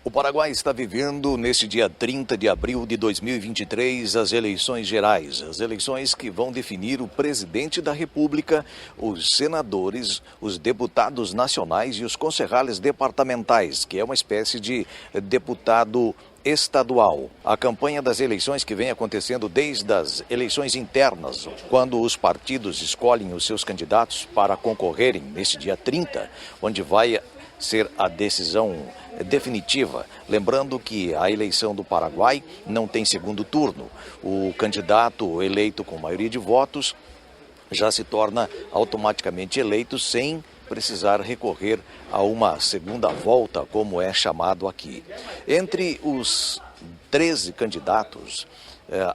O Paraguai está vivendo, neste dia 30 de abril de 2023, as eleições gerais. As eleições que vão definir o presidente da República, os senadores, os deputados nacionais e os concejales departamentais, que é uma espécie de deputado estadual. A campanha das eleições que vem acontecendo desde as eleições internas, quando os partidos escolhem os seus candidatos para concorrerem neste dia 30, onde vai ser a decisão definitiva. Lembrando que a eleição do Paraguai não tem segundo turno. O candidato eleito com maioria de votos já se torna automaticamente eleito sem precisar recorrer a uma segunda volta, como é chamado aqui. Entre os 13 candidatos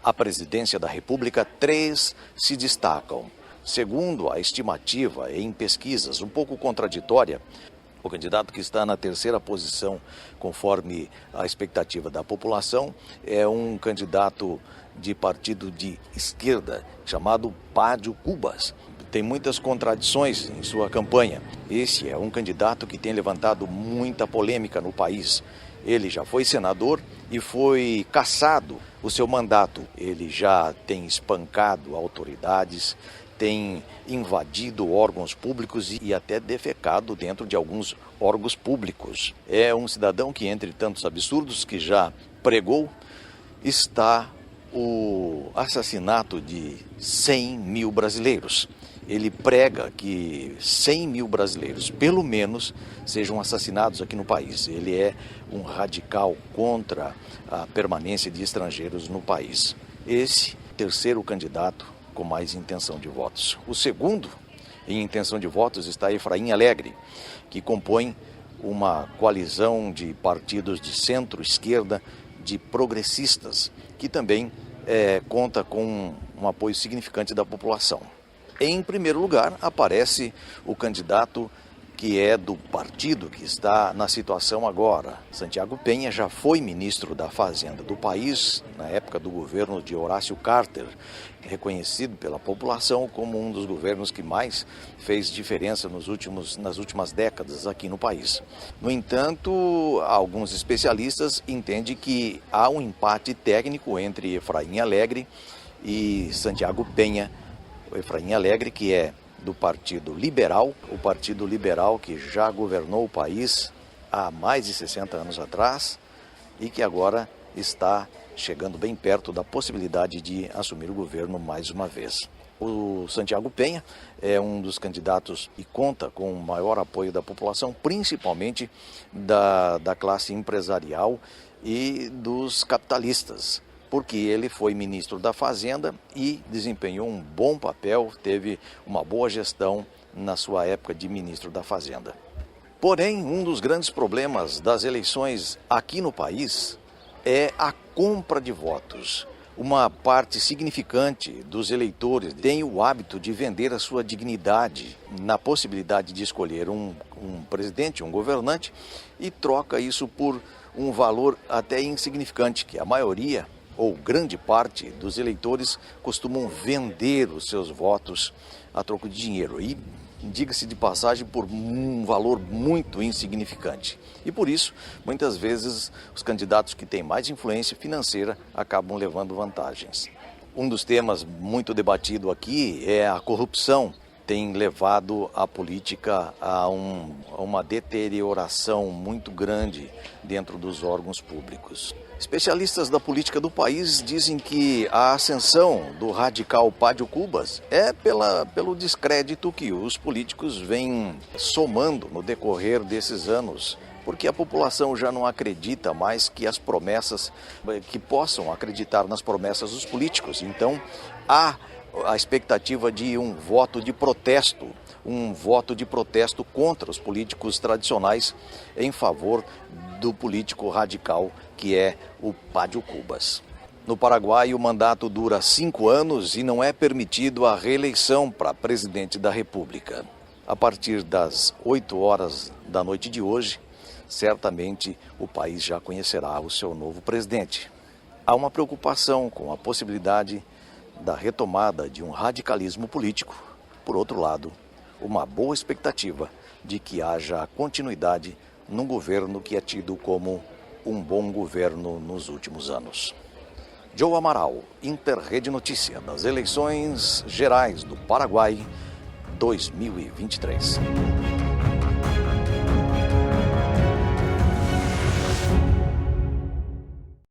à presidência da República, 3 se destacam. Segundo a estimativa em pesquisas um pouco contraditória, o candidato que está na terceira posição, conforme a expectativa da população, é um candidato de partido de esquerda, chamado Pádio Cubas. Tem muitas contradições em sua campanha. Esse é um candidato que tem levantado muita polêmica no país. Ele já foi senador e foi cassado o seu mandato. Ele já tem espancado autoridades, tem invadido órgãos públicos e até defecado dentro de alguns órgãos públicos. É um cidadão que, entre tantos absurdos que já pregou, está o assassinato de 100 mil brasileiros. Ele prega que 100 mil brasileiros, pelo menos, sejam assassinados aqui no país. Ele é um radical contra a permanência de estrangeiros no país. Esse terceiro candidato com mais intenção de votos. O segundo em intenção de votos está Efraim Alegre, que compõe uma coalizão de partidos de centro-esquerda, de progressistas, que também conta com um apoio significante da população. Em primeiro lugar, aparece o candidato que é do partido que está na situação agora. Santiago Penha já foi ministro da Fazenda do país na época do governo de Horácio Carter, reconhecido pela população como um dos governos que mais fez diferença nas últimas décadas aqui no país. No entanto, alguns especialistas entendem que há um empate técnico entre Efraim Alegre e Santiago Penha. O Efraim Alegre, que é do Partido Liberal, o Partido Liberal que já governou o país há mais de 60 anos atrás e que agora está chegando bem perto da possibilidade de assumir o governo mais uma vez. O Santiago Penha é um dos candidatos e conta com o maior apoio da população, principalmente da classe empresarial e dos capitalistas, porque ele foi ministro da Fazenda e desempenhou um bom papel, teve uma boa gestão na sua época de ministro da Fazenda. Porém, um dos grandes problemas das eleições aqui no país é a compra de votos. Uma parte significante dos eleitores tem o hábito de vender a sua dignidade na possibilidade de escolher um presidente, um governante, e troca isso por um valor até insignificante, que a maioria ou grande parte dos eleitores costumam vender os seus votos a troco de dinheiro e, diga-se de passagem, por um valor muito insignificante. E por isso, muitas vezes, os candidatos que têm mais influência financeira acabam levando vantagens. Um dos temas muito debatido aqui é a corrupção. Tem levado a política a uma deterioração muito grande dentro dos órgãos públicos. Especialistas da política do país dizem que a ascensão do radical Pádio Cubas é pelo descrédito que os políticos vêm somando no decorrer desses anos, porque a população já não acredita mais que as promessas, que possam acreditar nas promessas dos políticos. Então, há a expectativa de um voto de protesto contra os políticos tradicionais em favor do político radical que é o Pádio Cubas. No Paraguai, o mandato dura 5 anos e não é permitido a reeleição para presidente da República. A partir das 8 horas da noite de hoje, certamente o país já conhecerá o seu novo presidente. Há uma preocupação com a possibilidade da retomada de um radicalismo político. Por outro lado, uma boa expectativa de que haja continuidade num governo que é tido como um bom governo nos últimos anos. Joe Amaral, Interrede Notícia, das eleições gerais do Paraguai 2023.